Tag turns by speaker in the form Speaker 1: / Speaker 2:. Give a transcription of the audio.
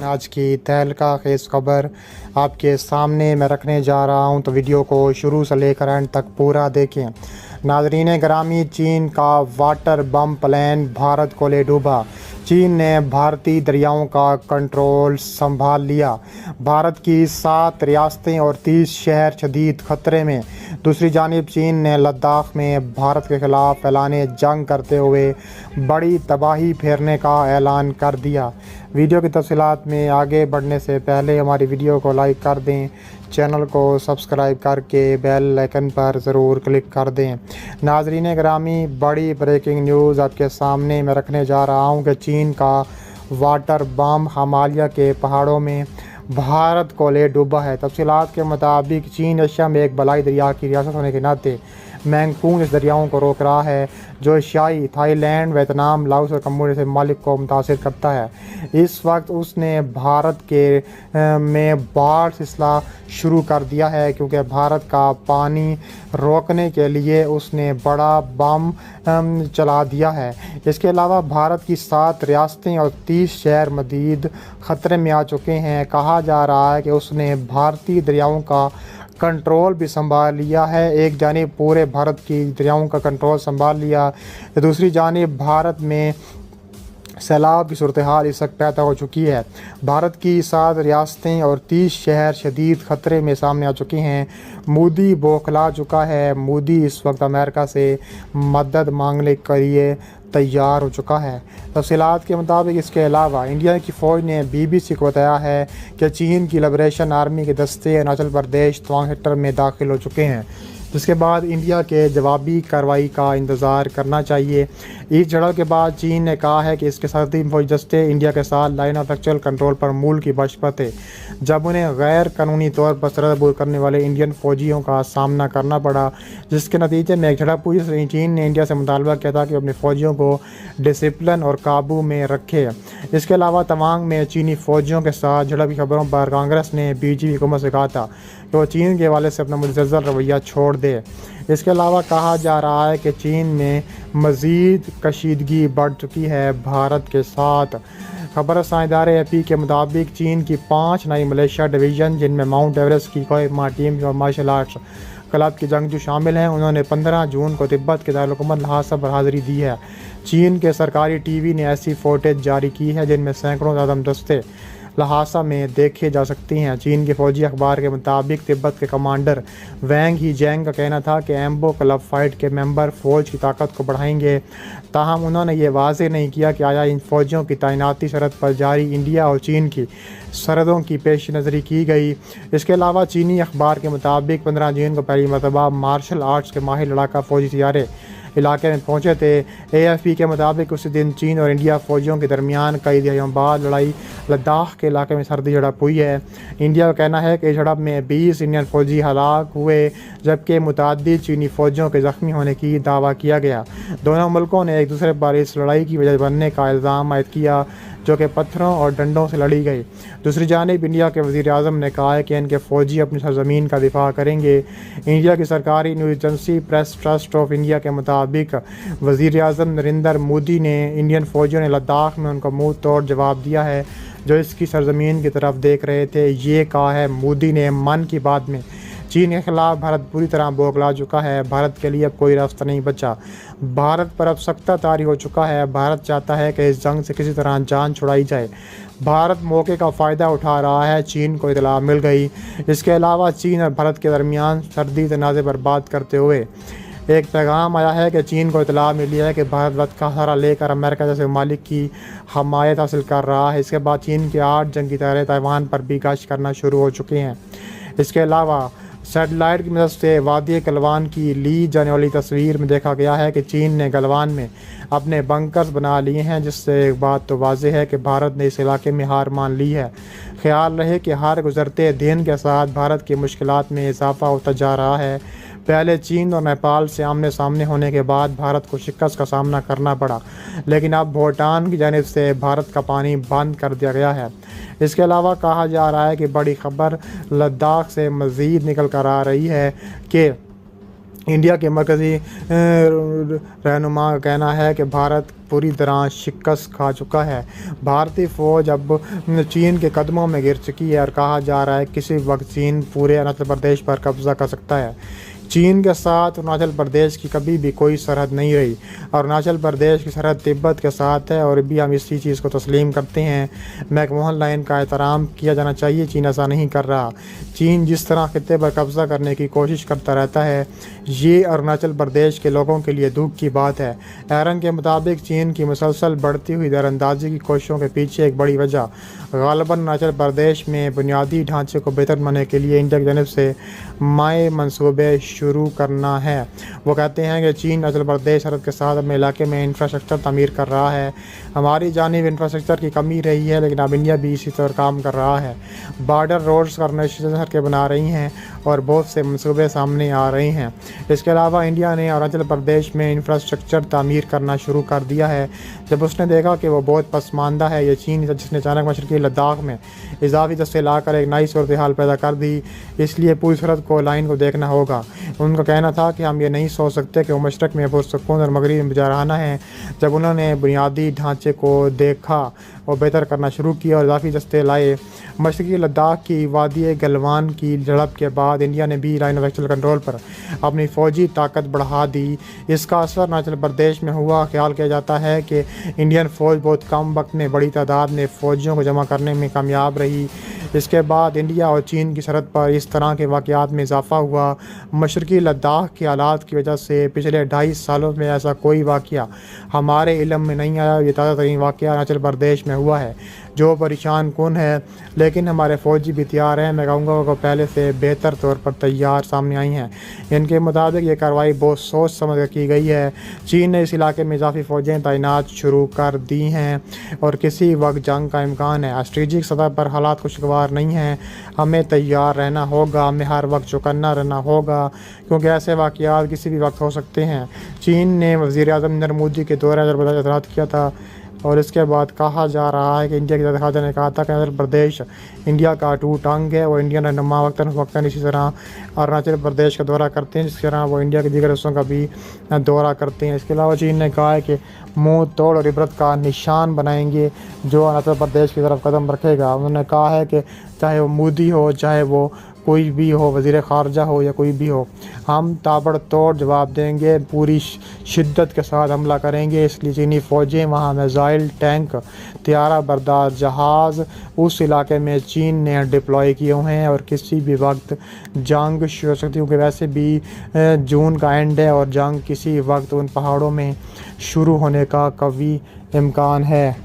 Speaker 1: आज की तहलका खेज़ खबर आपके सामने मैं रखने जा रहा हूं, तो वीडियो को शुरू से लेकर एंड तक पूरा देखें। नाज़रीन ग्रामी, चीन का वाटर बम प्लान भारत को ले डूबा। चीन ने भारतीय दरियाओं का कंट्रोल संभाल लिया। भारत की 7 रियासतें और 30 शहर शदीद खतरे में। दूसरी जानिब चीन ने लद्दाख में भारत के खिलाफ ऐलाने जंग करते हुए बड़ी तबाही फेरने का ऐलान कर दिया। वीडियो की तफसीलात में आगे बढ़ने से पहले हमारी वीडियो को लाइक कर दें, चैनल को सब्सक्राइब करके बेल आइकन पर ज़रूर क्लिक कर दें। नाज़रीन ग्रामी, बड़ी ब्रेकिंग न्यूज़ आपके सामने मैं रखने जा रहा हूं कि चीन का वाटर बम हिमालय के पहाड़ों में भारत को ले डूबा है। तफसीलात के मुताबिक चीन एशिया में एक बलाई दरिया की रियासत होने के नाते मैंगफून इस दरियाओं को रोक रहा है, जो एशियाई थाईलैंड, वियतनाम, लाओस और कम्बोडिया से ममालिक को मुतासिर करता है। इस वक्त उसने भारत के में बाढ़ सिलसिला शुरू कर दिया है, क्योंकि भारत का पानी रोकने के लिए उसने बड़ा बम चला दिया है। इसके अलावा भारत की 7 रियासतें और 30 शहर मज़ीद ख़तरे में आ चुके हैं। कहा जा रहा है कि उसने भारतीय दरियाओं का कंट्रोल भी संभाल लिया है। एक जानिब पूरे भारत की दरियाओं का कंट्रोल संभाल लिया, तो दूसरी जानिब भारत में सैलाब की सूरत हाल इस वक्त पैदा हो चुकी है। भारत की 7 रियासतें और 30 शहर शदीद ख़तरे में सामने आ चुके हैं। मोदी बौखला चुका है। मोदी इस वक्त अमेरिका से मदद मांगने के लिए तैयार हो चुका है। तफसीलात के मुताबिक इसके अलावा इंडिया की फ़ौज ने BBC को बताया है कि चीन की लिबरेशन आर्मी के दस्ते अरुणाचल प्रदेश तवांग सेक्टर में दाखिल हो चुके हैं, जिसके बाद इंडिया के जवाबी कार्रवाई का इंतज़ार करना चाहिए। इस झड़प के बाद चीन ने कहा है कि इसके साथ 3 फौजी दस्ते इंडिया के साथ लाइन ऑफ एक्चुअल कंट्रोल पर मूल की बश पर थे, जब उन्हें गैर कानूनी तौर पर सरहद अबूर करने वाले इंडियन फौजियों का सामना करना पड़ा, जिसके नतीजे में एक झड़प हुई। जिसमें चीन ने इंडिया से मुतालबा किया था कि अपने फ़ौजियों को डिसिप्लिन और काबू में रखे। इसके अलावा तवांग में चीनी फ़ौजियों के साथ झड़प की खबरों पर कांग्रेस ने BJP हुकूमत से कहा था कि वो चीन के हवाले से अपना मुतज़्ज़ल रवैया छोड़ दे। इसके अलावा कहा जा रहा है कि चीन में मज़ीद कशीदगी बढ़ चुकी है भारत के साथ। खबर साइदारे AP के मुताबिक चीन की 5 नई मलेशिया डिवीज़न, जिनमें माउंट एवरेस्ट की कोहिमा टीम और मार्शल आर्ट्स क्लब के जंगजू शामिल हैं, उन्होंने 15 जून को तिब्बत के दारुल-हुकूमत लहासा पर हाज़िरी दी है। चीन के सरकारी TV ने ऐसी फुटेज जारी की है जिनमें सैकड़ों आदम दस्ते लहासा में देखे जा सकती हैं। चीन के फौजी अखबार के मुताबिक तिब्बत के कमांडर वैंग ही जैंग का कहना था कि एम्बो क्लब फाइट के मेंबर फ़ौज की ताकत को बढ़ाएंगे। ताहम उन्होंने ये वाज़ेह नहीं किया कि आया इन फ़ौजियों की तैनाती सरहद पर जारी इंडिया और चीन की सरहदों की पेश नज़री की गई। इसके अलावा चीनी अखबार के मुताबिक 15 जून को पहली मरतबा मार्शल आर्ट्स के माहिर लड़ाका फ़ौजी तैयारे इलाके में पहुंचे थे। AFP के मुताबिक उसी दिन चीन और इंडिया फ़ौजियों के दरमियान कई दिहाइयों बाद लड़ाई लद्दाख के इलाके में सर्दी झड़प हुई है। इंडिया का कहना है कि झड़प में 20 इंडियन फ़ौजी हलाक हुए, जबकि मुतअद्दिद चीनी फ़ौजियों के ज़ख्मी होने की दावा किया गया। दोनों मुल्कों ने एक दूसरे पर इस लड़ाई की वजह बनने का इल्ज़ाम आयद किया, जो कि पत्थरों और डंडों से लड़ी गई। दूसरी जानिब इंडिया के वज़ीर-ए-आज़म ने कहा है कि इनके फ़ौजी अपनी सरज़मीन का दिफा करेंगे। इंडिया की सरकारी news agency press trust of India के मुताबिक वज़ीर-ए-आज़म नरेंद्र मोदी ने इंडियन फ़ौजियों ने लद्दाख में उनको मुँह तोड़ जवाब दिया है, जो इसकी सरज़मीन की तरफ देख रहे थे। ये कहा है मोदी ने मन की बात में। चीन के खिलाफ भारत पूरी तरह बौखला चुका है। भारत के लिए अब कोई रास्ता नहीं बचा। भारत पर अब सख्ता तारी हो चुका है। भारत चाहता है कि इस जंग से किसी तरह जान छुड़ाई जाए। भारत मौके का फ़ायदा उठा रहा है। चीन को इतला मिल गई। इसके अलावा चीन और भारत के दरमियान सर्दी तनाज़े पर बात करते हुए एक पैगाम आया है कि चीन को इतला मिली है कि भारत वक्त का सहारा लेकर अमेरिका जैसे ममालिक की हमायत हासिल कर रहा है। इसके बाद चीन के 8 जंगी तैयारे ताइवान पर भी गश्त करना शुरू हो चुके हैं। इसके अलावा सैटेलाइट की मदद से वादी गलवान की ली जाने वाली तस्वीर में देखा गया है कि चीन ने गलवान में अपने बंकर्स बना लिए हैं, जिससे एक बात तो वाज़ेह है कि भारत ने इस इलाके में हार मान ली है। ख्याल रहे कि हर गुज़रते दिन के साथ भारत की मुश्किलात में इजाफा होता जा रहा है। पहले चीन और नेपाल से आमने सामने होने के बाद भारत को शिकस्त का सामना करना पड़ा, लेकिन अब भूटान की जानिब से भारत का पानी बंद कर दिया गया है। इसके अलावा कहा जा रहा है कि बड़ी खबर लद्दाख से मज़ीद निकल कर आ रही है कि इंडिया के मरकज़ी रहनुमा का कहना है कि भारत पूरी तरह शिकस्त खा चुका है। भारतीय फ़ौज अब चीन के कदमों में गिर चुकी है और कहा जा रहा है किसी वक्त चीन पूरे अरुणाचल प्रदेश पर कब्ज़ा कर सकता है। चीन के साथ अरुणाचल प्रदेश की कभी भी कोई सरहद नहीं रही। अरुणाचल प्रदेश की सरहद तिब्बत के साथ है और भी हम इसी चीज़ को तस्लीम करते हैं। मैकमोहन लाइन का एहतराम किया जाना चाहिए। चीन ऐसा नहीं कर रहा। चीन जिस तरह खित्ते पर कब्ज़ा करने की कोशिश करता रहता है, ये अरुणाचल प्रदेश के लोगों के लिए दुख की बात है। एरन के मुताबिक चीन की मुसलसल बढ़ती हुई दरअंदाजी की कोशिशों के पीछे एक बड़ी वजह गालिबन अरुणाचल प्रदेश में बुनियादी ढांचे को बेहतर बनाने के लिए इंडिया की जानिब से माए मंसूबे शुरू करना है। वो कहते हैं कि चीन अरुणाचल प्रदेश सरहद के साथ अपने इलाके में इंफ्रास्ट्रक्चर तामीर कर रहा है। हमारी जानिब इंफ्रास्ट्रक्चर की कमी रही है, लेकिन अब इंडिया भी इसी तरह काम कर रहा है। बॉर्डर रोड्स का सड़कें बना रही हैं और बहुत से मंसूबे सामने आ रहे हैं। इसके अलावा इंडिया ने अरुणाचल प्रदेश में इंफ्रास्ट्रक्चर तामीर करना शुरू कर दिया है जब उसने देखा कि वो बहुत पसमानदा है। ये चीन जिसने अचानक मशरकी लद्दाख में इजाफी दस्ते लाकर एक नई सूरत हाल पैदा कर दी, इसलिए पूरी सूरत को लाइन को देखना होगा। उनका कहना था कि हम ये नहीं सोच सकते कि वो मशरक़ में पुरसुकून और मगरब में गुजाराना है। जब उन्होंने बुनियादी ढांचे को देखा और बेहतर करना शुरू किया और इजाफी दस्ते लाए। मशरक़ी लद्दाख की वादी गलवान की झड़प के बाद इंडिया ने भी लाइन ऑफ एक्चुअल कंट्रोल पर अपनी फ़ौजी ताकत बढ़ा दी। इसका असर अरुणाचल प्रदेश में हुआ। ख्याल किया जाता है कि इंडियन फ़ौज बहुत कम वक्त में बड़ी तादाद में फ़ौजियों को जमा करने में कामयाब रही। इसके बाद इंडिया और चीन की सरहद पर इस तरह के वाक़यात में इजाफ़ा हुआ। मशरक़ी लद्दाख के हालात की वजह से पिछले 2.5 सालों में ऐसा कोई वाक़या हमारे इल्म में नहीं आया। ये ताज़ा तरीन वाक़या अरुणाचल प्रदेश में हुआ है जो परेशान कुन है, लेकिन हमारे फ़ौजी भी तैयार हैं। मैं कहूँगा वो पहले से बेहतर तौर पर तैयार सामने आई हैं। इनके मुताबिक ये कार्रवाई बहुत सोच समझ कर की गई है। चीन ने इस इलाके में इजाफी फ़ौजें तैनात शुरू कर दी हैं और किसी वक्त जंग का इम्कान है। स्ट्रेटजिक सतह पर हालात खुशगवार नहीं हैं। हमें तैयार रहना होगा, हमें हर वक्त चौकन्ना रहना होगा, क्योंकि ऐसे वाक़यात किसी भी वक्त हो सकते हैं। चीन ने वज़ीर-ए-आज़म नरेंद्र मोदी के दौरे पर एतराज़ किया था और इसके बाद कहा जा रहा है कि इंडिया के खाजा ने कहा था कि अरुणाचल प्रदेश इंडिया का अटूट अंग है। वो इंडियन रहनुमा वक्तन इसी तरह अरुणाचल प्रदेश का दौरा करते हैं, जिस तरह वो इंडिया के दीगर हिस्सों का भी दौरा करते हैं। इसके अलावा चीन ने कहा है कि मुँह तोड़ और इबरत का निशान बनाएंगे जो अरुणाचल प्रदेश की तरफ कदम रखेगा। उन्होंने कहा है कि चाहे वो मोदी हो, चाहे वो कोई भी हो, वज़ीर ख़ारजा हो या कोई भी हो, हम ताबड़तोड़ जवाब देंगे, पूरी शिद्दत के साथ हमला करेंगे। इसलिए चीनी फ़ौजें वहाँ मिसाइल, टैंक, त्यारा बरदार जहाज़ उस इलाके में चीन ने डिप्लॉय किए हुए हैं और किसी भी वक्त जंग शुरू हो सकती है, क्योंकि वैसे भी जून का एंड है और जंग किसी वक्त उन पहाड़ों में शुरू होने का कवी इम्कान है।